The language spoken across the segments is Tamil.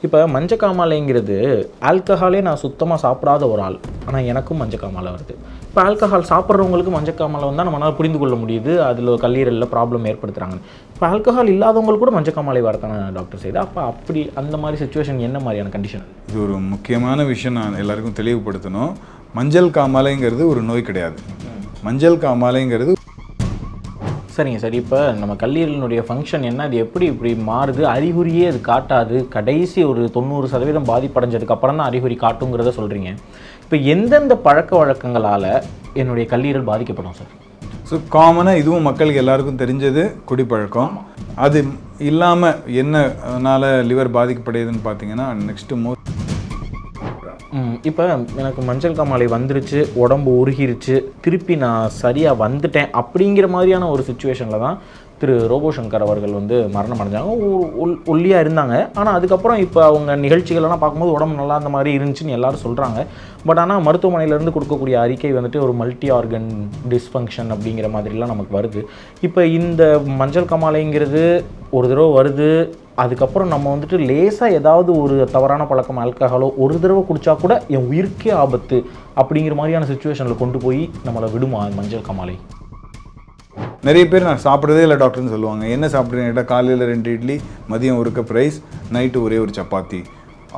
இப்போ மஞ்சக்காமாலைங்கிறது ஆல்கஹாலே நான் சுத்தமாக சாப்பிடாத ஒரு ஆள், ஆனால் எனக்கும் மஞ்சக்காமாலை வருது. இப்போ ஆல்கஹால் சாப்பிட்றவங்களுக்கு மஞ்சக்காமாலை வந்தால் நம்மளால் புரிந்து கொள்ள முடியுது, அதில் கல்லீரலில் ப்ராப்ளம் ஏற்படுத்துகிறாங்க. இப்போ ஆல்கஹால் இல்லாதவங்களுக்கு கூட மஞ்சக்காமாலை வரத்தானே டாக்டர் செய்து, அப்போ அப்படி அந்த மாதிரி சுச்சுவேஷன் என்ன மாதிரியான கண்டிஷன்? இது ஒரு முக்கியமான விஷயம் நான் எல்லாருக்கும் தெளிவுபடுத்தணும். மஞ்சள் காமாலைங்கிறது ஒரு நோய் கிடையாது. மஞ்சள் காமாலைங்கிறது சரிங்க சார். இப்போ நம்ம கல்லீரலினுடைய ஃபங்க்ஷன் என்ன, அது எப்படி இப்படி மாறுது, அறிகுறியே அது காட்டாது, கடைசி ஒரு 90% பாதிப்படைஞ்சதுக்கப்புறம் தான் அறிகுறி காட்டுங்கிறத சொல்கிறீங்க. இப்போ எந்தெந்த பழக்க வழக்கங்களால் என்னுடைய கல்லீரல் பாதிக்கப்படும் சார்? ஸோ காமனாக இதுவும் மக்களுக்கு எல்லாருக்கும் தெரிஞ்சது குடிப்பழக்கம். அது இல்லாமல் என்னனால லிவர் பாதிக்கப்படுதுன்னு பார்த்தீங்கன்னா நெக்ஸ்ட்டு இப்போ எனக்கு மஞ்சள் காமாலை வந்துருச்சு, உடம்பு உருகிருச்சு, திருப்பி நான் சரியாக வந்துட்டேன் அப்படிங்கிற மாதிரியான ஒரு சுச்சுவேஷனில் தான் திரு ரோபோ சங்கர் அவர்கள் வந்து மரணம் அடைஞ்சாங்க. ஒல்லியாக இருந்தாங்க, ஆனால் அதுக்கப்புறம் இப்போ அவங்க நிகழ்ச்சிகளெல்லாம் பார்க்கும்போது உடம்பு நல்லா இருந்த மாதிரி இருந்துச்சுன்னு எல்லாரும் சொல்கிறாங்க. பட் ஆனால் மருத்துவமனையிலேருந்து கொடுக்கக்கூடிய அறிக்கை வந்துட்டு ஒரு மல்டி ஆர்கன் டிஸ்ஃபங்க்ஷன் அப்படிங்கிற மாதிரிலாம் நமக்கு வருது. இப்போ இந்த மஞ்சள் காமாலைங்கிறது ஒரு தடவை வருது, அதுக்கப்புறம் நம்ம வந்துட்டு லேசாக ஏதாவது ஒரு தவறான பழக்கம் ஆல்கஹாலோ ஒரு தடவை குடித்தா கூட என் உயிருக்கே ஆபத்து அப்படிங்கிற மாதிரியான சுச்சுவேஷனில் கொண்டு போய் நம்மளை விடுமா மஞ்சள் காமாலை? நிறைய பேர் நான் சாப்பிட்றதே இல்லை டாக்டர்னு சொல்லுவாங்க. என்ன சாப்பிட்றேன்னு கேட்டால் காலையில் 2 இட்லி, மதியம் ஒரு கப் ரைஸ், நைட்டு ஒரே ஒரு சப்பாத்தி.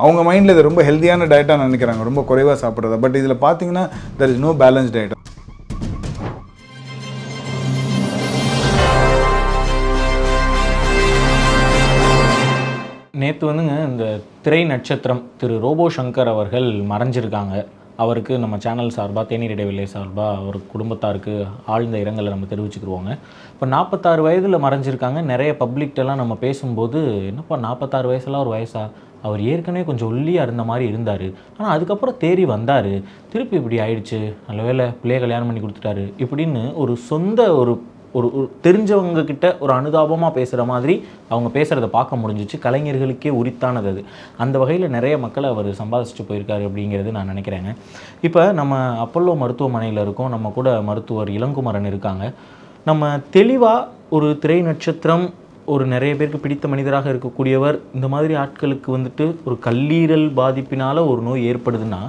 அவங்க மைண்டில் இது ரொம்ப ஹெல்த்தியான டயட்டாக நினைக்கிறாங்க, ரொம்ப குறைவாக சாப்பிட்றதா. பட் இதில் பார்த்தீங்கன்னா there is no balance diet. நேற்று வந்துங்க இந்த திரை நட்சத்திரம் திரு ரோபோ சங்கர் அவர்கள் மறைஞ்சிருக்காங்க. அவருக்கு நம்ம சேனல் சார்பாக, தேநீர் இடைவெளி சார்பாக, அவர் குடும்பத்தாருக்கு ஆழ்ந்த இரங்கலை நம்ம தெரிவிச்சுக்கிடுவோங்க. இப்போ 46 வயதில் மறைஞ்சிருக்காங்க. நிறைய பப்ளிக்டெல்லாம் நம்ம பேசும்போது, என்னப்பா 46 வயசுலாம் ஒரு வயசா, அவர் ஏற்கனவே கொஞ்சம் ஒல்லியாக இருந்த மாதிரி இருந்தார், ஆனால் அதுக்கப்புறம் தேறி வந்தார், திருப்பி இப்படி ஆயிடுச்சு, நல்ல வேளை பிள்ளைய கல்யாணம் பண்ணி கொடுத்துட்டாரு இப்படின்னு ஒரு சொந்த ஒரு ஒரு தெரிஞ்சவங்க கிட்ட ஒரு அனுதாபமாக பேசுகிற மாதிரி அவங்க பேசுகிறத பார்க்க முடிஞ்சிச்சு. கலைஞர்களுக்கே உரித்தானது அது. அந்த வகையில் நிறைய மக்களை அவர் சம்பாதிச்சுட்டு போயிருக்காரு அப்படிங்கிறது நான் நினைக்கிறேங்க. இப்போ நம்ம அப்பல்லோ மருத்துவமனையில் இருக்கோம், நம்ம கூட மருத்துவர் இளங்குமரன் இருக்காங்க. நம்ம தெளிவாக ஒரு திரை நட்சத்திரம், ஒரு நிறைய பேருக்கு பிடித்த மனிதராக இருக்கக்கூடியவர், இந்த மாதிரி ஆட்களுக்கு வந்துட்டு ஒரு கல்லீரல் பாதிப்பினால் ஒரு நோய் ஏற்படுதுன்னா,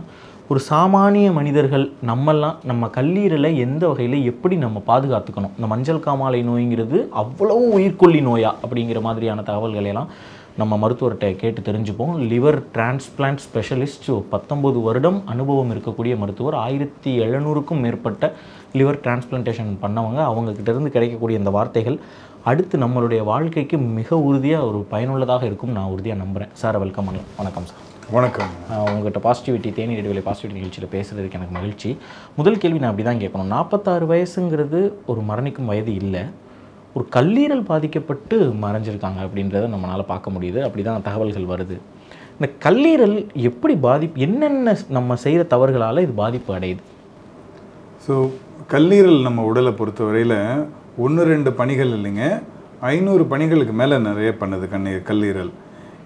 ஒரு சாமானிய மனிதர்கள் நம்மெல்லாம் நம்ம கல்லீரலை எந்த வகையில் எப்படி நம்ம பாதுகாத்துக்கணும்? இந்த மஞ்சள் காமாலை நோய்ங்கிறது அவ்வளவு உயிர்கொல்லி நோயா அப்படிங்கிற மாதிரியான தகவல்களையெல்லாம் நம்ம மருத்துவர்கிட்ட கேட்டு தெரிஞ்சுப்போம். லிவர் டிரான்ஸ்பிளான்ட் ஸ்பெஷலிஸ்ட், 19 வருடம் அனுபவம் இருக்கக்கூடிய மருத்துவர், 1700க்கும் மேற்பட்ட லிவர் டிரான்ஸ்பிளான்டேஷன் பண்ணவங்க. அவங்கக்கிட்டேருந்து கிடைக்கக்கூடிய இந்த வார்த்தைகள் அடுத்து நம்மளுடைய வாழ்க்கைக்கு மிக உறுதியாக ஒரு பயனுள்ளதாக இருக்கும் நான் உறுதியாக நம்புகிறேன். சார் வெல்கம் பண்ணலாம். வணக்கம் சார். வணக்கம். உங்கள்கிட்ட பாசிட்டிவிட்டி, தேநீர் இடைவெளி பாசிட்டிவிட்டி நிகழ்ச்சியில் பேசுகிறதுக்கு எனக்கு மகிழ்ச்சி. முதல் கேள்வி நான் அப்படி தான் கேட்கணும். 46 வயசுங்கிறது ஒரு மரணிக்கும் வயது இல்லை, ஒரு கல்லீரல் பாதிக்கப்பட்டு மறைஞ்சிருக்காங்க அப்படின்றத நம்மளால் பார்க்க முடியுது. அப்படி தான் தகவல்கள் வருது. இந்த கல்லீரல் எப்படி என்னென்ன நம்ம செய்கிற தவறுகளால் இது பாதிப்பு அடையுது? ஸோ கல்லீரல் நம்ம உடலை பொறுத்தவரையில் 1-2 பணிகள் இல்லைங்க, 500 பணிகளுக்கு மேலே நிறைய பண்ணுது கல்லீரல்.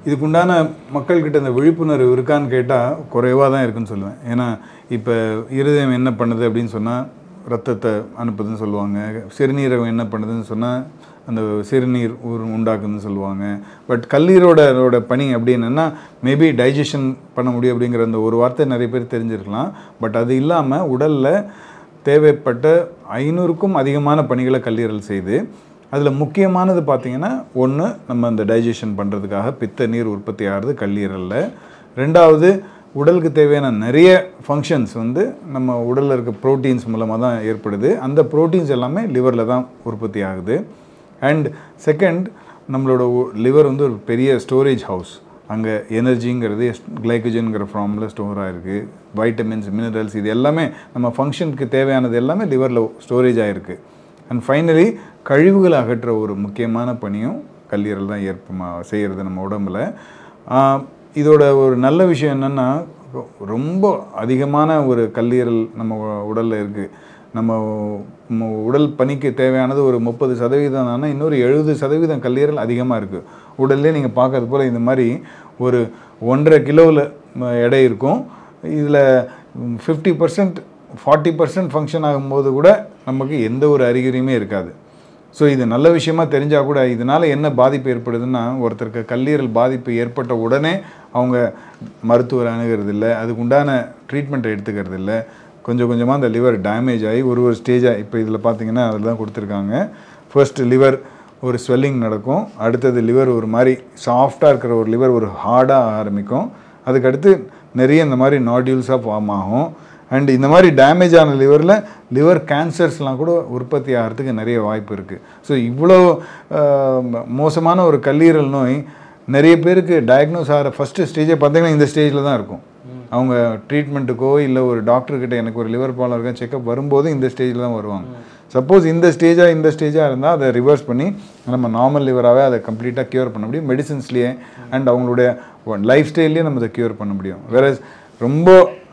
இதுக்குண்டான மக்கள்கிட்ட இந்த விழிப்புணர்வு இருக்கான்னு கேட்டால் குறைவாக தான் இருக்குன்னு சொல்லுவேன். ஏன்னா இப்போ இருதயம் என்ன பண்ணுது அப்படின்னு சொன்னால் ரத்தத்தை அனுப்புதுன்னு சொல்லுவாங்க, சிறுநீரகம் என்ன பண்ணுதுன்னு சொன்னால் அந்த சிறுநீர் உண்டாக்குதுன்னு சொல்லுவாங்க. பட் கல்லீரோட பணி அப்படி என்னென்னா மேபி டைஜஷன் பண்ண முடியும் அப்படிங்கிற அந்த ஒரு வார்த்தை நிறைய பேர் தெரிஞ்சிருக்கலாம். பட் அது இல்லாமல் உடலில் தேவைப்பட்ட 500க்கும் அதிகமான பணிகளை கல்லீரல் செய்து, அதில் முக்கியமானது பார்த்திங்கன்னா, ஒன்று நம்ம அந்த டைஜஷன் பண்ணுறதுக்காக பித்த நீர் உற்பத்தி ஆகிறது கல்லீரலில். 2வது உடலுக்கு தேவையான நிறைய ஃபங்க்ஷன்ஸ் வந்து நம்ம உடலில் இருக்க ப்ரோட்டீன்ஸ் மூலமாக தான் ஏற்படுது. அந்த ப்ரோட்டீன்ஸ் எல்லாமே லிவரில் தான் உற்பத்தி ஆகுது. அண்ட் செகண்ட், நம்மளோட லிவர் வந்து ஒரு பெரிய ஸ்டோரேஜ் ஹவுஸ். அங்கே எனர்ஜிங்கிறது கிளைக்கோஜன்கிற ஃபார்மில் ஸ்டோர் ஆகிருக்கு. வைட்டமின்ஸ், மினரல்ஸ், இது எல்லாமே நம்ம ஃபங்க்ஷனுக்கு தேவையானது எல்லாமே லிவரில் ஸ்டோரேஜ் ஆகிருக்கு. அண்ட் ஃபைனலி கழிவுகளை அகற்ற ஒரு முக்கியமான பணியும் கல்லீரல் தான் செய்கிறது நம்ம உடம்பில். இதோட ஒரு நல்ல விஷயம் என்னென்னா, ரொம்ப அதிகமான ஒரு கல்லீரல் நம்ம உடலில் இருக்குது. நம்ம உடல் பணிக்கு தேவையானது ஒரு 30% ஆனால் இன்னொரு 70% கல்லீரல் அதிகமாக இருக்குது. உடல்லே நீங்கள் பார்க்கறது போல் இந்த மாதிரி ஒரு 1.5 கிலோவில் எடை இருக்கும். இதில் 50% 40% ஃபங்க்ஷன் ஆகும்போது கூட நமக்கு எந்த ஒரு அறிகுறியுமே இருக்காது. ஸோ இது நல்ல விஷயமா தெரிஞ்சால் கூட இதனால் என்ன பாதிப்பு ஏற்படுதுன்னா, ஒருத்தருக்கு கல்லீரல் பாதிப்பு ஏற்பட்ட உடனே அவங்க மருத்துவர் அணுகிறது இல்லை, அதுக்கு உண்டான ட்ரீட்மெண்ட் எடுத்துக்கிறது இல்லை. கொஞ்சம் கொஞ்சமாக அந்த லிவர் டேமேஜ் ஆகி ஒரு ஸ்டேஜாக இப்போ இதில் பார்த்தீங்கன்னா அதில் தான் கொடுத்துருக்காங்க. ஃபர்ஸ்ட் லிவர் ஒரு ஸ்வெல்லிங் நடக்கும், அடுத்தது லிவர் ஒரு மாதிரி சாஃப்டாக இருக்கிற ஒரு லிவர் ஒரு ஹார்டாக ஆரம்பிக்கும், அதுக்கடுத்து நிறைய இந்த மாதிரி நாடியூல்ஸாக ஃபார்ம் ஆகும். அண்ட் இந்த மாதிரி டேமேஜ் ஆன லிவரில் லிவர் கேன்சர்ஸ்லாம் கூட உற்பத்தி ஆகிறதுக்கு நிறைய வாய்ப்பு இருக்குது. ஸோ இவ்வளோ மோசமான ஒரு கல்லீரல் நோய் நிறைய பேருக்கு டயக்னோஸ் ஆகிற ஃபஸ்ட்டு ஸ்டேஜே பார்த்தீங்கன்னா இந்த ஸ்டேஜில் தான் இருக்கும். அவங்க ட்ரீட்மெண்ட்டுக்கோ இல்லை ஒரு டாக்டர்கிட்ட எனக்கு ஒரு லிவர் ப்ராப்ளம் இருக்கா செக்அப் வரும்போது இந்த ஸ்டேஜில் தான் வருவாங்க. சப்போஸ் இந்த ஸ்டேஜாக இருந்தால் அதை ரிவர்ஸ் பண்ணி நம்ம நார்மல் லிவராகவே அதை கம்ப்ளீட்டாக க்யூர் பண்ண முடியும் மெடிசின்ஸ்லேயே. அண்ட் அவங்களுடைய லைஃப் ஸ்டைல்லேயே நம்ம அதை க்யூர் பண்ண முடியும். வேற ரொம்ப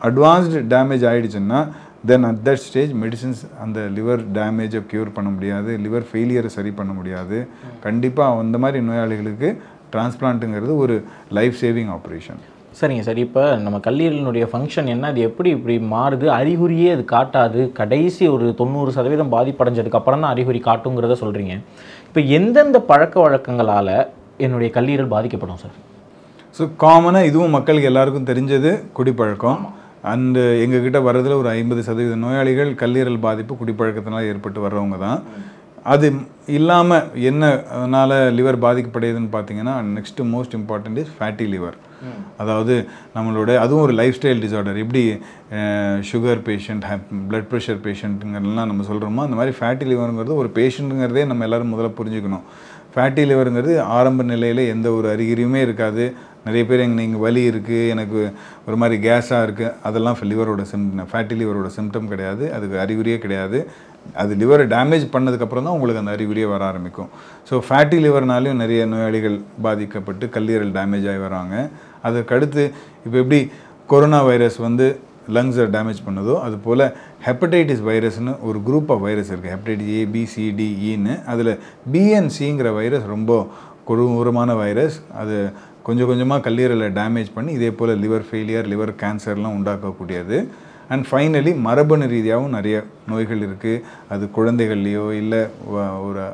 அட்வான்ஸ்டு டேமேஜ் ஆகிடுச்சுன்னா then at that stage medicines அந்த லிவர் டேமேஜை க்யூர் பண்ண முடியாது, லிவர் ஃபெயிலியரை சரி பண்ண முடியாது. கண்டிப்பாக அந்த மாதிரி நோயாளிகளுக்கு டிரான்ஸ்பிளான்ட்டுங்கிறது ஒரு லைஃப் சேவிங் ஆப்ரேஷன். சரிங்க சார். இப்போ நம்ம கல்லீரலினுடைய ஃபங்க்ஷன் என்ன, அது எப்படி இப்படி மாறுது, அறிகுறியே அது காட்டாது, கடைசி ஒரு 90% பாதிப்படைஞ்சதுக்கு அப்புறம் தான் அறிகுறி காட்டுங்கிறத சொல்கிறீங்க. இப்போ எந்தெந்த பழக்க வழக்கங்களால் என்னுடைய கல்லீரல் பாதிக்கப்படும் சார்? ஸோ காமனாக இதுவும் மக்களுக்கு எல்லாருக்கும் தெரிஞ்சது குடிப்பழக்கம். அண்டு எங்ககிட்ட வர்றதில் ஒரு 50% நோயாளிகள் கல்லீரல் பாதிப்பு குடிப்பழக்கத்தினால ஏற்பட்டு வர்றவங்க தான். அது இல்லாமல் என்ன அதனால் லிவர் பாதிக்கப்படுதுன்னு பார்த்தீங்கன்னா, next most important is fatty liver. அதாவது நம்மளோட அதுவும் ஒரு லைஃப் ஸ்டைல் டிஸார்டர். எப்படி சுகர் பேஷண்ட், பிளட் ப்ரெஷர் பேஷண்ட்டுங்கிறதுலாம் நம்ம சொல்கிறோமோ அந்த மாதிரி ஃபேட்டி லிவருங்கிறது ஒரு பேஷண்ட்டுங்கிறதே நம்ம எல்லோரும் முதல்ல புரிஞ்சுக்கணும். ஃபேட்டி லிவருங்கிறது ஆரம்ப நிலையில் எந்த ஒரு அறிகுறியுமே இருக்காது. நிறைய பேர் இங்கே வலி இருக்குது, எனக்கு ஒரு மாதிரி கேஸாக இருக்குது, அதெல்லாம் லிவரோட ஃபேட்டி லிவரோட சிம்டம் கிடையாது, அதுக்கு அறிகுறியே கிடையாது. அது லிவரை டேமேஜ் பண்ணதுக்கப்புறம் தான் உங்களுக்கு அந்த அறிகுறியே வர ஆரம்பிக்கும். ஸோ ஃபேட்டி லிவர்னாலையும் நிறைய நோயாளிகள் பாதிக்கப்பட்டு கல்லீரல் டேமேஜ் ஆகி வராங்க. அதுக்கடுத்து இப்போ எப்படி கொரோனா வைரஸ் லங்ஸை டேமேஜ் பண்ணுதோ அதுபோல் ஹெப்படைட்டிஸ் வைரஸ்னு ஒரு குரூப் ஆஃப் வைரஸ் இருக்குது. Hepatitis A, B, C, D, Eன்னு. அதில் BNCங்கிற வைரஸ் ரொம்ப கொடூரமான வைரஸ். அது கொஞ்சம் கொஞ்சமாக கல்லீரலை டேமேஜ் பண்ணி இதே போல் லிவர் ஃபெயிலியர், லிவர் கேன்சர்லாம் உண்டாக்கக்கூடியது. அண்ட் ஃபைனலி மரபணு ரீதியாகவும் நிறைய நோய்கள் இருக்குது. அது குழந்தைகள்லையோ இல்லை ஒரு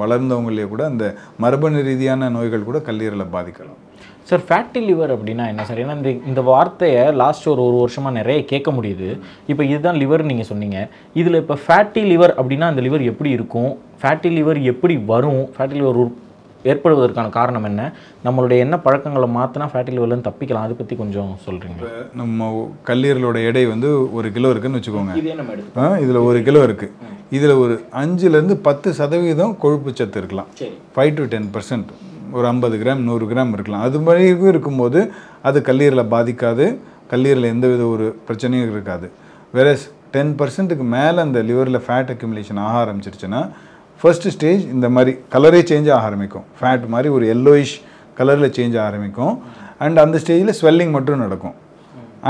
வளர்ந்தவங்களையோ கூட அந்த மரபணு ரீதியான நோய்கள் கூட கல்லீரலை பாதிக்கலாம். சார், ஃபேட்டி லிவர் அப்படின்னா என்ன சார்? ஏன்னா இந்த வார்த்தையை லாஸ்ட் ஒரு வருஷமாக நிறைய கேட்க முடியுது. இப்போ இதுதான் லிவர் நீங்கள் சொன்னீங்க. இதில் இப்போ ஃபேட்டி லிவர் அப்படின்னா அந்த லிவர் எப்படி இருக்கும், ஃபேட்டி லிவர் எப்படி வரும், ஃபேட்டி லிவர் ஏற்படுவதற்கான காரணம் என்ன, நம்மளுடைய என்ன பழக்கங்களை மாற்றினா ஃபேட்டி லிவர்லேருந்து தப்பிக்கலாம், அதை பற்றி கொஞ்சம் சொல்கிறீங்க. நம்ம கல்லீரலோட எடை 1 கிலோ இருக்குன்னு வச்சுக்கோங்க. இதில் 1 கிலோ இருக்குது. இதில் ஒரு 5-10% கொழுப்பு சத்து இருக்கலாம். 5 to 10%, ஒரு 50 கிராம் 100 கிராம் இருக்கலாம். அது மாதிரி இருக்கும்போது அது கல்லீரலை பாதிக்காது, கல்லீரலில் எந்தவித ஒரு பிரச்சனையும் இருக்காது. வேற 10%க்கு மேலே அந்த லிவரில் ஃபேட் அக்யூமுலேஷன் ஆக ஆரம்பிச்சிருச்சுன்னா ஃபர்ஸ்ட் ஸ்டேஜ் இந்த மாதிரி கலரே சேஞ்ச் ஆக ஆரம்பிக்கும். ஃபேட் மாதிரி ஒரு எல்லோயிஷ் கலரில் சேஞ்ச் ஆக ஆரம்பிக்கும். அண்ட் அந்த ஸ்டேஜில் ஸ்வெல்லிங் மட்டும் நடக்கும்.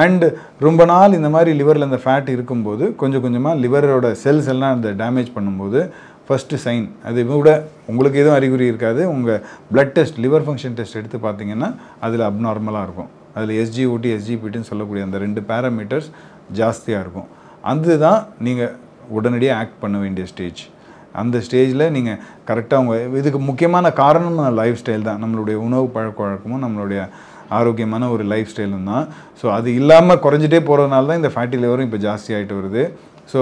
அண்டு ரொம்ப நாள் இந்த மாதிரி லிவரில் அந்த ஃபேட் இருக்கும்போது கொஞ்சம் கொஞ்சமாக லிவரோட செல்ஸ் எல்லாம் அந்த டேமேஜ் பண்ணும்போது ஃபஸ்ட்டு சைன், அது கூட உங்களுக்கு எதுவும் அறிகுறி இருக்காது. உங்கள் blood test, liver function test எடுத்து பார்த்தீங்கன்னா அதில் அப்நார்மலாக இருக்கும். அதில் SGOT, SGPTன்னு சொல்லக்கூடிய அந்த 2 பேராமீட்டர்ஸ் ஜாஸ்தியாக இருக்கும். அதுதான் நீங்கள் உடனடியாக ஆக்ட் பண்ண வேண்டிய ஸ்டேஜ். அந்த ஸ்டேஜில் நீங்கள் கரெக்டாக இதுக்கு முக்கியமான காரணம் லைஃப் ஸ்டைல் தான். நம்மளுடைய உணவு பழக்க வழக்கமும் நம்மளுடைய ஆரோக்கியமான ஒரு லைஃப் ஸ்டைலும் தான். ஸோ அது இல்லாமல் குறைஞ்சிட்டே போகிறதுனால தான் இந்த ஃபேட்டி லிவரும் இப்போ ஜாஸ்தி ஆகிட்டு வருது. ஸோ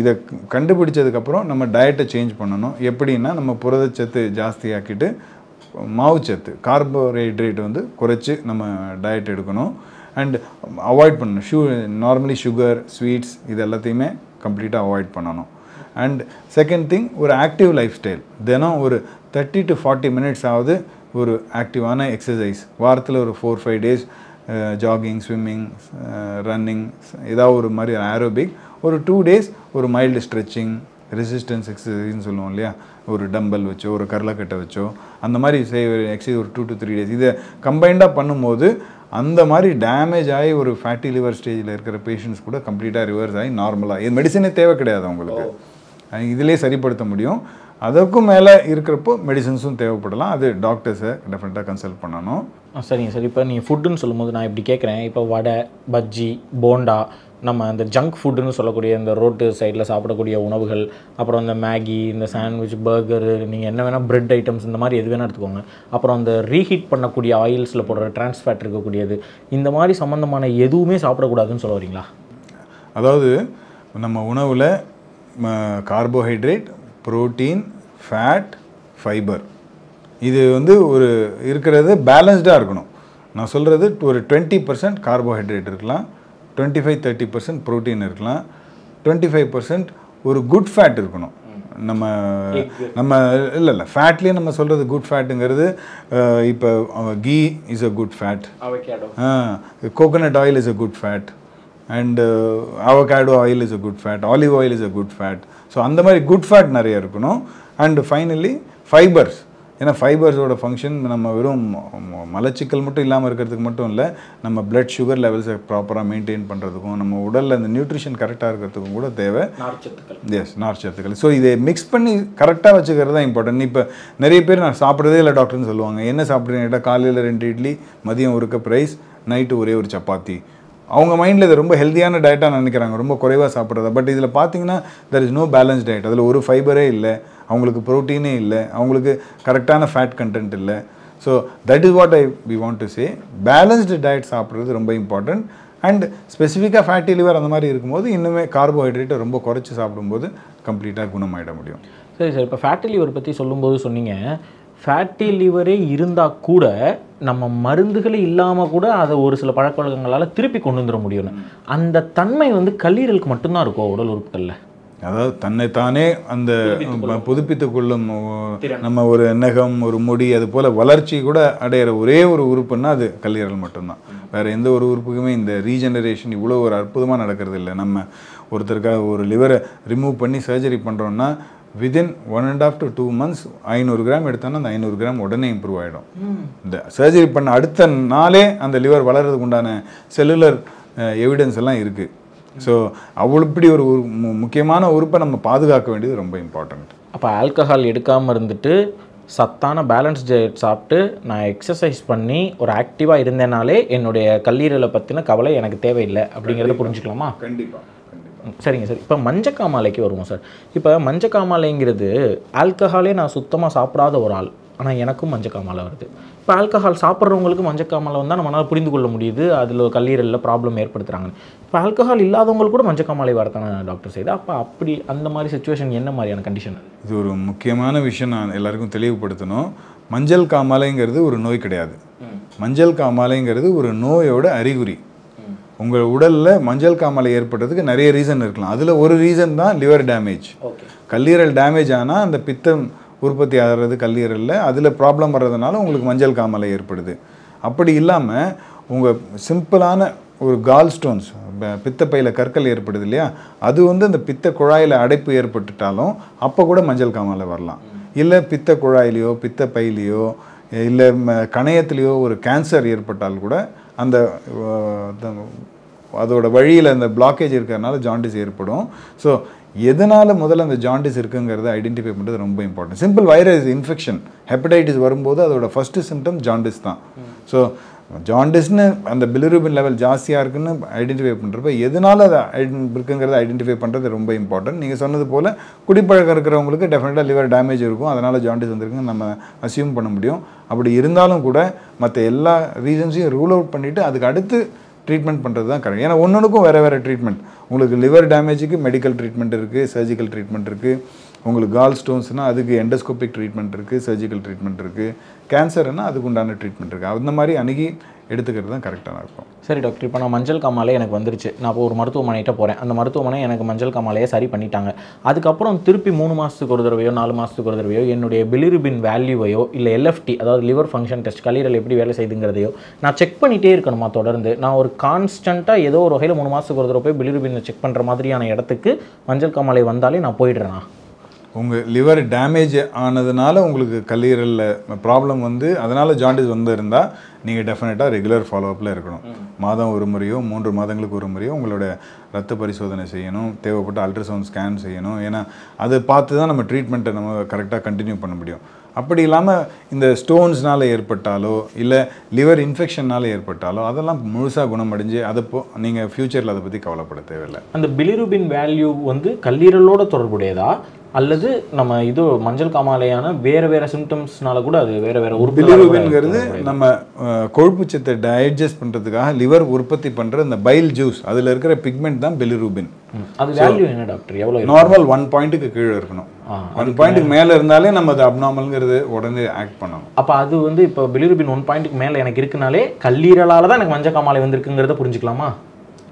இதை கண்டுபிடிச்சதுக்கப்புறம் நம்ம டயட்டை சேஞ்ச் பண்ணணும். எப்படின்னா நம்ம புரதச்சத்து ஜாஸ்தியாக்கிட்டு மாவுச்சத்து, கார்போஹைட்ரேட் குறைச்சி நம்ம டயட் எடுக்கணும். அண்ட் அவாய்ட் பண்ணணும் நார்மலி சுகர், ஸ்வீட்ஸ் இது எல்லாத்தையுமே கம்ப்ளீட்டாக அவாய்ட் பண்ணணும். அண்ட் செகண்ட் திங், ஒரு ஆக்டிவ் லைஃப் ஸ்டைல். தினம் ஒரு 30 to 40 minutes ஆகுது ஒரு ஆக்டிவான எக்ஸசைஸ். வாரத்தில் ஒரு 4-5 days ஜாகிங், ஸ்விம்மிங், ரன்னிங், ஏதாவது ஒரு மாதிரி ஆரோபிக். ஒரு 2 days ஒரு மைல்டு ஸ்ட்ரெச்சிங், ரெசிஸ்டன்ஸ் எக்ஸசைஸ்ன்னு சொல்லுவோம் இல்லையா, ஒரு டம்பல் வச்சோ ஒரு கரலக்கட்டை வச்சோ அந்த மாதிரி எக்ஸசைஸ் ஒரு 2 to 3 days. இதை கம்பைண்டாக பண்ணும்போது அந்த மாதிரி டேமேஜ் ஆகி ஒரு ஃபேட்டி லிவர் ஸ்டேஜில் இருக்கிற பேஷண்ட்ஸ் கூட கம்ப்ளீட்டாக ரிவர்ஸ் ஆகி நார்மலாக இது மெடிசனே தேவை கிடையாது அவங்களுக்கு, இதிலே சரிப்படுத்த முடியும். அதுக்கும் மேலே இருக்கிறப்போ மெடிசன்ஸும் தேவைப்படலாம். அது டாக்டர்ஸை டெஃபினட்டாக கன்சல்ட் பண்ணணும். சரிங்க சார். இப்போ நீங்கள் ஃபுட்டுன்னு சொல்லும்போது நான் இப்படி கேட்குறேன், இப்போ வடை, பஜ்ஜி, போண்டா, நம்ம அந்த ஜங்க் ஃபுட்டுன்னு சொல்லக்கூடிய இந்த ரோட்டு சைடில் சாப்பிடக்கூடிய உணவுகள், அப்புறம் இந்த மேகி, இந்த சாண்ட்விச், பர்கரு, நீங்கள் என்ன வேணால் பிரெட் ஐட்டம்ஸ் இந்த மாதிரி எது வேணால் எடுத்துக்கோங்க. அப்புறம் அந்த ரீஹீட் பண்ணக்கூடிய ஆயில்ஸில் போடுற டிரான்ஸ்ஃபேட் இருக்கக்கூடியது, இந்த மாதிரி சம்மந்தமான எதுவுமே சாப்பிடக்கூடாதுன்னு சொல்ல வரீங்களா? அதாவது நம்ம உணவில் கார்போஹைட்ரேட், புரோட்டீன், ஃபேட், ஃபைபர் இது ஒரு இருக்கிறது பேலன்ஸ்டாக இருக்கணும். நான் சொல்கிறது ஒரு 20% கார்போஹைட்ரேட் இருக்கலாம், 25-30% ப்ரோட்டீன் இருக்கலாம், 25% ஒரு குட் ஃபேட் இருக்கணும். நம்ம இல்லை ஃபேட்லேயே நம்ம சொல்கிறது குட் ஃபேட்டுங்கிறது இப்போ key is a good fat, coconut oil is a good fat, and avocado oil is a good fat, olive oil is a good fat. So அந்த மாதிரி குட் ஃபேட் நிறைய இருக்கணும். And finally fibres. ஏன்னா ஃபைபர்ஸோட ஃபங்க்ஷன் நம்ம வெறும் மலச்சிக்கல் மட்டும் இல்லாமல் இருக்கிறதுக்கு மட்டும் இல்லை, நம்ம பிளட் சுகர் லெவல்ஸை ப்ராப்பராக மெயின்டைன் பண்ணுறதுக்கும், நம்ம உடலில் அந்த நியூட்ரிஷன் கரெக்டாக இருக்கிறதுக்கும் கூட தேவை நார்ச்சத்துக்கள். ஸோ இதை மிக்ஸ் பண்ணி கரெக்டாக வச்சுக்கிறது தான் இம்பார்ட்டன்ட். இப்போ நிறைய பேர் நான் சாப்பிட்றதே இல்லை டாக்டர்னு சொல்லுவாங்க. என்ன சாப்பிட்றீங்க கேட்டால் காலையில் 2 இட்லி, மதியம் ஒரு கப் ரைஸ், நைட்டு ஒரே ஒரு சப்பாத்தி. அவங்க மைண்டில் இது ரொம்ப ஹெல்த்தியான டயட்டாக நினைக்கிறாங்க, ரொம்ப குறைவாக சாப்பிட்றதா. பட் இதில் பார்த்தீங்கன்னா there is no balance diet. அதில் ஒரு ஃபைபரே இல்லை, அவங்களுக்கு ப்ரோட்டீனே இல்லை, அவங்களுக்கு கரெக்டான ஃபேட் கண்டென்ட் இல்லை. So that is what we want to say. Balanced diet சாப்பிட்றது ரொம்ப இம்பார்ட்டன்ட். அண்ட் ஸ்பெசிஃபிக்காக ஃபேட்டி லிவர் அந்த மாதிரி இருக்கும்போது இன்னுமே கார்போஹைட்ரேட்டை ரொம்ப குறைச்சி சாப்பிடும்போது கம்ப்ளீட்டாக குணமாயிட முடியும். சரி சார். இப்போ ஃபேட்டி லிவர் பற்றி சொல்லும்போது சொன்னீங்க, ஃபேட்டி லிவரே இருந்தால் கூட நம்ம மருந்துகளே இல்லாமல் கூட அதை ஒரு சில பழக்கவழக்கங்களால் திருப்பி கொண்டு வந்துட முடியும்னு. அந்த தன்மை கல்லீரலுக்கு மட்டும்தான் இருக்கும் உடல் உறுப்புகளில். அதாவது தன்னைத்தானே அந்த புதுப்பித்து கொள்ளும் நம்ம ஒரு நகம், ஒரு முடி, அது போல் வளர்ச்சி கூட அடையிற ஒரே ஒரு உறுப்புன்னா அது கல்லீரல் மட்டும்தான். வேறு எந்த ஒரு உறுப்புக்குமே இந்த ரீஜெனரேஷன் இவ்வளோ ஒரு அற்புதமாக நடக்கிறது இல்லை. நம்ம ஒருத்தருக்காக ஒரு லிவரை ரிமூவ் பண்ணி சர்ஜரி பண்ணுறோன்னா வித்தின் 1.5 to 2 months 500 கிராம் எடுத்தோன்னா அந்த 500 கிராம் உடனே இம்ப்ரூவ் ஆகிடும். இந்த சர்ஜரி பண்ண அடுத்த நாளே அந்த லிவர் வளர்கிறதுக்கு உண்டான செல்லுலர் எவிடன்ஸ் எல்லாம் இருக்குது. ஸோ அவ்வளோ இப்படி ஒரு முக்கியமான உறுப்பை நம்ம பாதுகாக்க வேண்டியது ரொம்ப இம்பார்ட்டண்ட். அப்போ ஆல்கஹால் எடுக்காமல் இருந்துட்டு சத்தான பேலன்ஸ் டயட் சாப்பிட்டு நான் எக்ஸசைஸ் பண்ணி ஒரு ஆக்டிவாக இருந்தேனாலே என்னுடைய கல்லீரலை பற்றின கவலை எனக்கு தேவையில்லை அப்படிங்கிறத புரிஞ்சுக்கலாமா? கண்டிப்பாக. சரிங்க சார். இப்போ மஞ்சக்காமாலைக்கு வருவோம் சார். இப்போ மஞ்சக்காமாலைங்கிறது ஆல்கஹாலே நான் சுத்தமாக சாப்பிடாத ஒரு ஆள், ஆனால் எனக்கும் மஞ்சக்காமாலை வருது. இப்போ ஆல்கஹால் சாப்பிட்றவங்களுக்கு மஞ்சக்காமாலை வந்தால் நம்மளால் புரிந்து கொள்ள முடியுது, அதில் கல்லீரலில் ப்ராப்ளம் ஏற்படுத்துகிறாங்க. இப்போ ஆல்கஹால் இல்லாதவங்களுக்கு கூட மஞ்சக்காமாலை வரத்தான டாக்டர் செய்து, அப்போ அப்படி அந்த மாதிரி சுச்சுவேஷன் என்ன மாதிரியான கண்டிஷன்? இது ஒரு முக்கியமான விஷயம் நான் எல்லாருக்கும் தெளிவுபடுத்தணும். மஞ்சள் காமாலைங்கிறது ஒரு நோய் கிடையாது. மஞ்சள் காமாலைங்கிறது ஒரு நோயோட அறிகுறி. உங்கள் உடலில் மஞ்சள் காமாலை ஏற்படுறதுக்கு நிறைய ரீசன் இருக்கலாம். அதில் ஒரு ரீசன் தான் லிவர் டேமேஜ். கல்லீரல் டேமேஜ் ஆனால் அந்த பித்தம் உற்பத்தி ஆகிறது கல்லீரலில், அதில் ப்ராப்ளம் வர்றதுனால உங்களுக்கு மஞ்சள் காமாலை ஏற்படுது. அப்படி இல்லாமல் உங்கள் சிம்பிளான ஒரு கால் ஸ்டோன்ஸ், பித்தப்பையில் கற்கள் ஏற்படுது இல்லையா, அது அந்த பித்த குழாயில் அடைப்பு ஏற்பட்டுட்டாலும் அப்போ கூட மஞ்சள் காமாலை வரலாம். இல்லை பித்த குழாயிலையோ பித்த பையிலையோ இல்லை கணையத்திலேயோ ஒரு கேன்சர் ஏற்பட்டால் கூட அந்த அதோட வழியில் அந்த பிளாக்கேஜ் இருக்கிறதுனால ஜாண்டிஸ் ஏற்படும். ஸோ எதனால் முதல்ல அந்த ஜாண்டிஸ் இருக்குங்கிறத ஐடென்டிஃபை பண்ணுறது ரொம்ப important. Simple virus infection, hepatitis வரும்போது அதோட ஃபஸ்ட்டு சிம்டம் ஜாண்டிஸ் தான். ஸோ ஜாண்டிஸ்னு அந்த பிலிரூபின் லெவல் ஜாஸ்தியாக இருக்குன்னு ஐடென்டிஃபை பண்ணுறப்ப எதனால் அதை இருக்குங்கிறத ஐடென்டிஃபை பண்ணுறது ரொம்ப இம்பார்ட்டன்ட். நீங்கள் சொன்னது போல் குடிப்பழக்கம் இருக்கிறவங்களுக்கு டெஃபினட்டாக லிவர் டேமேஜ் இருக்கும், அதனால் ஜாண்டிஸ் வந்திருக்குன்னு நம்ம அசியூம் பண்ண முடியும். அப்படி இருந்தாலும் கூட மற்ற எல்லா ரீசன்ஸையும் ரூல் அவுட் பண்ணிவிட்டு அதுக்கு அடுத்து ட்ரீட்மெண்ட் பண்ணுறது தான் கரெக்ட். ஏன்னா ஒன்றுக்கும் வேறு ட்ரீட்மெண்ட். உங்களுக்கு லிவர் டேமேஜுக்கு மெடிக்கல் ட்ரீட்மெண்ட் இருக்குது, சர்ஜிக்கல் ட்ரீட்மெண்ட் இருக்குது. உங்களுக்கு கால் ஸ்டோன்ஸ்னால் அதுக்கு எண்டோஸ்கோபிக் ட்ரீட்மெண்ட் இருக்குது, சர்ஜிக்கல் ட்ரீட்மெண்ட் இருக்குது. கேன்சர்னால் அதுக்கு உண்டான ட்ரீட்மெண்ட் இருக்குது. அந்த மாதிரி அணுகி எடுத்துக்கிறது தான் கரெக்டாக இருக்கும். சரி டாக்டர், இப்போ நான் மஞ்சள் காமாலை எனக்கு வந்துருச்சு, நான் இப்போ ஒரு மருத்துவமனைகிட்ட போகிறேன், அந்த மருத்துவமனை எனக்கு மஞ்சள் காமாலையை சரி பண்ணிட்டாங்க. அதுக்கப்புறம் திருப்பி 3 மாதத்துக்கு ஒரு தடவையோ 4 மாதத்துக்கு ஒரு தடவையோ என்னுடைய பிலிருபின் வேல்யூவையோ இல்லை LFT, அதாவது லிவர் ஃபங்க்ஷன் டெஸ்ட், கல்லீரல் எப்படி வேலை செய்யுதுங்கிறதையோ நான் செக் பண்ணிகிட்டே இருக்கணுமா தொடர்ந்து? நான் ஒரு கான்ஸ்டண்ட்டாக ஏதோ ஒரு வகையில் 3 மாதத்துக்கு ஒரு தடவை போய் பிலிருபினை செக் பண்ணுற மாதிரியான இடத்துக்கு மஞ்சள் காமாலை வந்தாலே நான் போயிடுறேனா? உங்கள் லிவர் டேமேஜ் ஆனதுனால உங்களுக்கு கல்லீரலில் ப்ராப்ளம் வந்து அதனால் ஜாண்டிஸ் வந்து இருந்தால் நீங்கள் டெஃபினட்டாக ரெகுலர் ஃபாலோஅப்பில் இருக்கணும். மாதம் ஒரு முறையோ 3 மாதங்களுக்கு ஒரு முறையோ உங்களோட ரத்த பரிசோதனை செய்யணும், தேவைப்பட்ட அல்ட்ராசவுண்ட் ஸ்கேன் செய்யணும். ஏன்னா அதை பார்த்து தான் நம்ம ட்ரீட்மெண்ட்டை நம்ம கரெக்டாக கண்டினியூ பண்ண முடியும். அப்படி இல்லாமல் இந்த ஸ்டோன்ஸ்னால் ஏற்பட்டாலோ இல்லை லிவர் இன்ஃபெக்ஷனால் ஏற்பட்டாலோ அதெல்லாம் முழுசாக குணமடைஞ்சு நீங்கள் ஃப்யூச்சரில் அதை பற்றி கவலைப்பட தேவையில்லை. அந்த பிலிருபின் வேல்யூ வந்து கல்லீரலோட தொடர்புடையதா அல்லது நம்ம இது மஞ்சள் காமாலையான வேறு சிம்டம்ஸ்னால கூட அது வேறு பிலிருபின்ங்கிறது நம்ம கொழுப்பு சத்தை டைஜஸ்ட் பண்ணுறதுக்காக லிவர் உற்பத்தி பண்ணுற இந்த பைல் ஜூஸ் அதில் இருக்கிற பிக்மெண்ட் தான் பிலிருபின். அது வேல்யூ என்ன டாக்டர்? எவ்வளோ? நார்மல் 1 பாயிண்ட்டுக்கு கீழே இருக்கணும். 1 பாயிண்ட்டுக்கு மேலே இருந்தாலே நம்ம அது அப்நார்மல்ங்கிறது உடனே ஆக்ட் பண்ணணும். அப்போ அது வந்து இப்போ பிலிருபின் 1 பாயிண்ட்டுக்கு மேலே எனக்கு இருக்குனாலே கல்லீரலால் தான் எனக்கு மஞ்சள் காமாலை வந்திருக்குங்கிறத புரிஞ்சுக்கலாமா?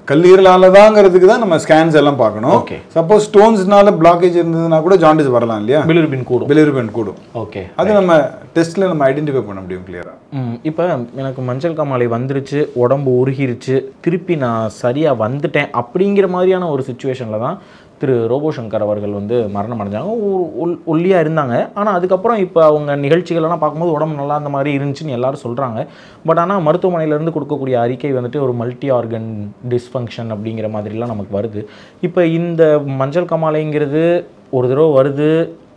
கல்லீரலால தாங்கிறதுக்கு தான் நம்ம ஸ்கேன்ஸ் எல்லாம் பார்க்கணும். சப்போஸ் ஸ்டோன்ஸ்னால பிளாக்கேஜ் இருந்ததுன்னா கூட ஜாண்டிஸ் வரலாம் இல்லையா? பிலிருபின் கூடும். ஓகே, அது நம்ம டெஸ்ட்ல நம்ம ஐடென்டிஃபை பண்ண முடியும் கிளியரா. இப்போ எனக்கு மஞ்சள் காமாலை வந்துருச்சு, உடம்பு உருகிருச்சு, திருப்பி நான் சரியாக வந்துட்டேன் அப்படிங்கிற மாதிரியான ஒரு சுச்சுவேஷனில் தான் திரு ரோபோ சங்கர் அவர்கள் வந்து மரணம் அடைஞ்சாங்க. ஒல்லியாக இருந்தாங்க. ஆனால் அதுக்கப்புறம் இப்போ அவங்க நிகழ்ச்சிகளெல்லாம் பார்க்கும்போது உடம்பு நல்லா அந்த மாதிரி இருந்துச்சுன்னு எல்லாரும் சொல்கிறாங்க. பட் ஆனால் மருத்துவமனையிலேருந்து கொடுக்கக்கூடிய அறிக்கை வந்துட்டு ஒரு மல்டி ஆர்கன் டிஸ்ஃபங்க்ஷன் அப்படிங்கிற மாதிரிலாம் நமக்கு வருது. இப்போ இந்த மஞ்சள் காமாலைங்கிறது ஒரு தடவை வருது,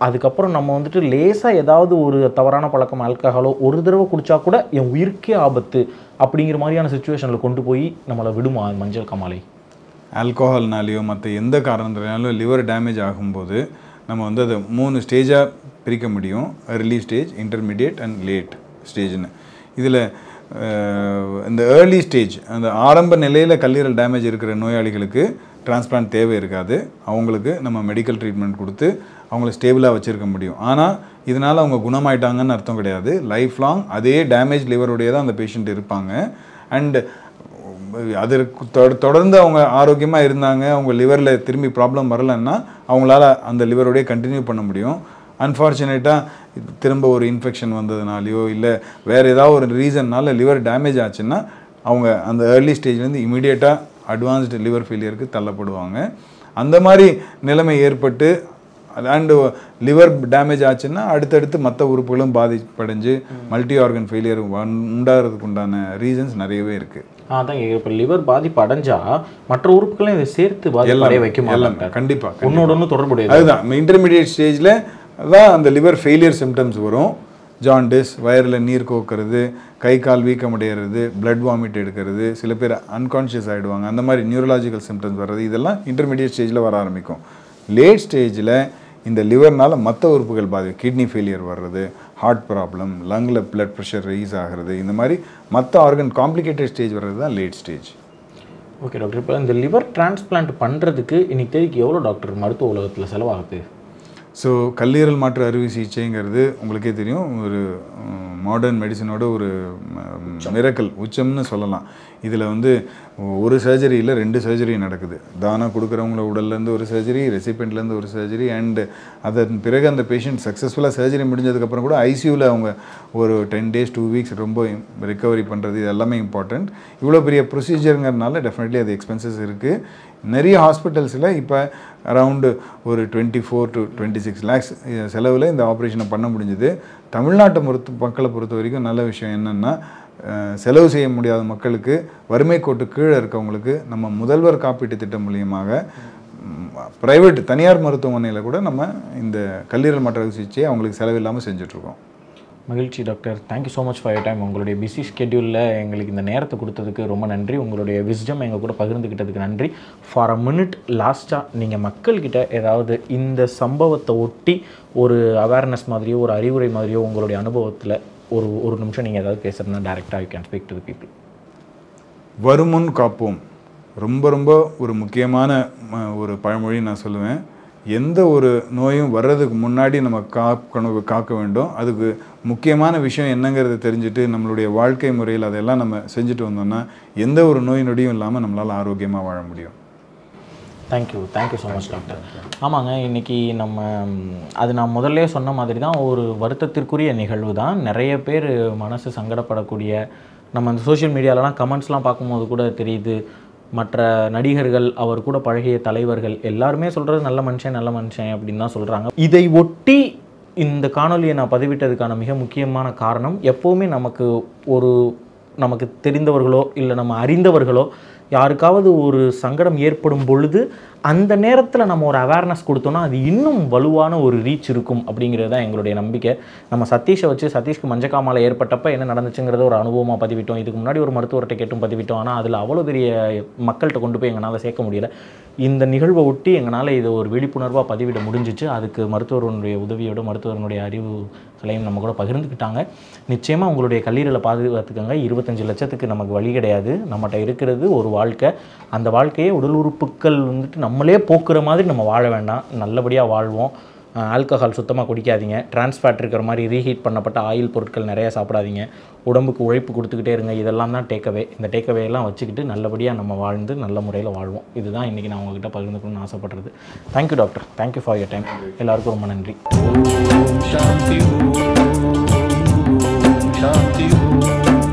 அதுக்கப்புறம் நம்ம வந்துட்டு லேசாக ஏதாவது ஒரு தவறான பழக்கம் ஆல்கஹாலோ ஒரு தடவை குடித்தா கூட என் உயிருக்கே ஆபத்து அப்படிங்கிற மாதிரியான சுச்சுவேஷனில் கொண்டு போய் நம்மளை விடுமா மஞ்சள் காமாலை? ஆல்கோஹால்னாலேயோ மற்ற எந்த காரணத்தினாலும் லிவர் டேமேஜ் ஆகும்போது நம்ம வந்து அதை 3 ஸ்டேஜாக பிரிக்க முடியும். early stage, intermediate and late ஸ்டேஜ்னு. இதில் இந்த ஏர்லி ஸ்டேஜ், அந்த ஆரம்ப நிலையில் கல்லீரல் டேமேஜ் இருக்கிற நோயாளிகளுக்கு டிரான்ஸ்பிளான்ட் தேவை இருக்காது. அவங்களுக்கு நம்ம மெடிக்கல் ட்ரீட்மெண்ட் கொடுத்து அவங்கள ஸ்டேபிளாக வச்சுருக்க முடியும். ஆனால் இதனால் அவங்க குணமாயிட்டாங்கன்னு அர்த்தம் கிடையாது. லைஃப் லாங் அதே டேமேஜ் லிவருடைய தான் அந்த பேஷண்ட் இருப்பாங்க. அண்ட் அதற்கு தொடர்ந்து அவங்க ஆரோக்கியமாக இருந்தாங்க, அவங்க லிவரில் திரும்பி ப்ராப்ளம் வரலைன்னா அவங்களால அந்த லிவரோடைய கண்டினியூ பண்ண முடியும். அன்ஃபார்ச்சுனேட்டாக திரும்ப ஒரு இன்ஃபெக்ஷன் வந்ததுனாலையோ இல்லை வேறு ஏதாவது ஒரு ரீசன்னால லிவர் டேமேஜ் ஆச்சுன்னா அவங்க அந்த ஏர்லி ஸ்டேஜ்லேருந்து இமீடியட்டாக அட்வான்ஸ்டு லிவர் ஃபெயிலியருக்கு தள்ளப்படுவாங்க. அந்த மாதிரி நிலைமை ஏற்பட்டு அண்டு லிவர் டேமேஜ் ஆச்சுன்னா அடுத்தடுத்து மற்ற உறுப்புகளும் பாதிப்படைஞ்சு மல்டி ஆர்கன் ஃபெயிலியர் உண்டாகிறதுக்கு உண்டான ரீசன்ஸ் நிறையவே இருக்குது. அதான் இப்போ லிவர் பாதிப்பு அடைஞ்சா மற்ற உறுப்புகளையும் இதை சேர்த்து பாதிப்படைய வைக்குமா? கண்டிப்பாக ஒன்னோட தொடர்புடையது. அதுதான் இன்டர்மீடியேட் ஸ்டேஜில் தான் அந்த லிவர் ஃபெயிலியர் சிம்டம்ஸ் வரும். ஜாண்டிஸ், வயரில் நீர் கோக்கிறது, கை கால் வீக்கமடைகிறது, பிளட் வாமிட் எடுக்கிறது, சில பேர் அன்கான்ஷியஸ் ஆகிடுவாங்க. அந்த மாதிரி நியூரலாஜிக்கல் சிம்டம்ஸ் வர்றது இதெல்லாம் இன்டர்மீடியேட் ஸ்டேஜில் வர ஆரம்பிக்கும். லேட் ஸ்டேஜில் இந்த லிவர்னால் மற்ற உறுப்புகள் கிட்னி ஃபெயிலியர் வர்றது, ஹார்ட் ப்ராப்ளம், லங்கில் பிளட் ப்ரெஷர் ரைஸ் ஆகிறது, இந்த மாதிரி மற்ற ஆர்கன் காம்ப்ளிகேட்டட் ஸ்டேஜ் வர்றது தான் லேட் ஸ்டேஜ். ஓகே டாக்டர், இப்போ இந்த லிவர் டிரான்ஸ்பிளான்ட் பண்ணுறதுக்கு இன்னைக்கு தேதிக்கு எவ்வளோ டாக்டர் மருத்துவ உலகத்தில் செலவாகுது? ஸோ கல்லீரல் மாற்று அறுவை சிகிச்சைங்கிறது உங்களுக்கே தெரியும், ஒரு மாடர்ன் மெடிசனோட ஒரு மிரக்கல் உச்சம்னு சொல்லலாம். இதில் வந்து ஒரு சர்ஜரியில் 2 சர்ஜரி நடக்குது. தானம் கொடுக்குறவங்கள உடல்லேருந்து ஒரு சர்ஜரி, ரெசிபெண்ட்லேருந்து ஒரு சர்ஜரி, அண்டு அதன் பிறகு அந்த பேஷண்ட் சக்ஸஸ்ஃபுல்லாக சர்ஜரி முடிஞ்சதுக்கப்புறம் கூட ஐசியூவில் அவங்க ஒரு 10 days 2 weeks ரொம்ப ரிக்கவரி பண்ணுறது, இது எல்லாமே இம்பார்ட்டண்ட். இவ்வளோ பெரிய ப்ரொசீஜருங்கிறதுனால டெஃபினெட்லி அது எக்ஸ்பென்சஸ் இருக்குது. நிறைய ஹாஸ்பிட்டல்ஸில் இப்போ அரவுண்டு ஒரு 24 to 26 lakhs செலவில் இந்த ஆப்ரேஷனை பண்ண முடிஞ்சுது. தமிழ்நாட்டை மக்களை பொறுத்த வரைக்கும் நல்ல விஷயம் என்னென்னா, செலவு செய்ய முடியாத மக்களுக்கு, வறுமை கோட்டு கீழே இருக்கவங்களுக்கு நம்ம முதல்வர் காப்பீட்டு திட்டம் மூலியமாக ப்ரைவேட் தனியார் மருத்துவமனையில் கூட நம்ம இந்த கல்லீரல் மாற்று அறுவை சிகிச்சையை அவங்களுக்கு செலவில்லாமல் செஞ்சுட்ருக்கோம். மகிழ்ச்சி doctor, thank you so much for your time. உங்களுடைய பிஸி ஸ்கெட்யூலில் எங்களுக்கு இந்த நேரத்தை கொடுத்ததுக்கு ரொம்ப நன்றி. உங்களுடைய விஸ்டம் எங்கள் கூட பகிர்ந்துக்கிட்டதுக்கு நன்றி. ஃபார் அ மினிட் லாஸ்ட்டாக நீங்கள் மக்கள்கிட்ட ஏதாவது இந்த சம்பவத்தை ஒட்டி ஒரு அவேர்னஸ் மாதிரியோ ஒரு அறிவுரை மாதிரியோ உங்களுடைய அனுபவத்தில் ஒரு நிமிஷம் நீங்கள் ஏதாவது பேசுகிறதுனா டேரெக்டாக you can speak to the people. வருமுன் காப்போம் ரொம்ப ரொம்ப ஒரு முக்கியமான ஒரு பழமொழி நான் சொல்லுவேன். எந்த ஒரு நோயும் வர்றதுக்கு முன்னாடி நம்ம காக்க வேண்டும். அதுக்கு முக்கியமான விஷயம் என்னங்கிறத தெரிஞ்சுட்டு நம்மளுடைய வாழ்க்கை முறையில் அதெல்லாம் நம்ம செஞ்சுட்டு வந்தோம்னா எந்த ஒரு நோய் நொடியும் இல்லாமல் நம்மளால் ஆரோக்கியமாக வாழ முடியும். Thank you so much doctor. ஆமாங்க, இன்றைக்கி நம்ம அது நான் முதல்ல சொன்ன மாதிரி தான் ஒரு வருத்தத்திற்குரிய நிகழ்வு தான். நிறைய பேர் மனசு சங்கடப்படக்கூடிய, நம்ம அந்த சோஷியல் மீடியாலலாம் கமெண்ட்ஸ்லாம் பார்க்கும்போது கூட தெரியுது, மற்ற நடிகர்கள், அவர் கூட பழகிய தலைவர்கள் எல்லாருமே சொல்கிறது நல்ல மனுஷன் அப்படின்னு தான் சொல்கிறாங்க. இதை ஒட்டி இந்த காணொலியை நான் பதிவிட்டதுக்கான மிக முக்கியமான காரணம், எப்போவுமே நமக்கு தெரிந்தவர்களோ இல்லை நம்ம அறிந்தவர்களோ யாருக்காவது ஒரு சங்கடம் ஏற்படும் பொழுது அந்த நேரத்தில் நம்ம ஒரு அவேர்னஸ் கொடுத்தோன்னா அது இன்னும் வலுவான ஒரு ரீச் இருக்கும் அப்படிங்கிறது தான் எங்களுடைய நம்பிக்கை. நம்ம சதீஷை வச்சு சதீஷ்க்கு மஞ்சக்காமாலை ஏற்பட்டப்போ என்ன நடந்துச்சுங்கிறத ஒரு அனுபவமாக பதிவிட்டோம். இதுக்கு முன்னாடி ஒரு மருத்துவர்கிட்ட கேட்டும் பதிவிட்டோம். ஆனால் அதில் அவ்வளோ பெரிய மக்கள்கிட்ட கொண்டு போய் எங்களால் சேர்க்க முடியல. இந்த நிகழ்வை ஒட்டி எங்களால் இதை ஒரு விழிப்புணர்வாக பதிவிட முடிஞ்சிச்சு. அதுக்கு மருத்துவர்களுடைய உதவியோடு மருத்துவர்களுடைய அறிவுகளையும் நம்ம கூட பகிர்ந்துக்கிட்டாங்க. நிச்சயமாக உங்களுடைய கல்லீரலை பாதுகாத்துக்கங்க. 25 லட்சத்துக்கு நமக்கு வழி கிடையாது. நம்மகிட்ட இருக்கிறது ஒரு வாழ்க்கை. அந்த வாழ்க்கையை உடல் உறுப்புகள் வந்துட்டு நம்மளே போக்குற மாதிரி நம்ம வாழ வேண்டாம். நல்லபடியாக வாழ்வோம். ஆல்கஹால் சுத்தமாக குடிக்காதீங்க. டிரான்ஸ்ஃபேட் இருக்கிற மாதிரி ரீஹீட் பண்ணப்பட்ட ஆயில் பொருட்கள் நிறையா சாப்பிடாதீங்க. உடம்புக்கு உழைப்பு கொடுத்துக்கிட்டே இருங்க. இதெல்லாம் தான் டேக்அவே. இந்த டேக்அவேலாம் வச்சுக்கிட்டு நல்லபடியாக நம்ம வாழ்ந்து நல்ல முறையில் வாழ்வோம். இதுதான் இன்றைக்கி நான் உங்ககிட்ட பகிர்ந்துக்கணும்னு ஆசைப்படுறது. Thank you doctor. Thank you for your time. எல்லாருக்கும் ரொம்ப நன்றி.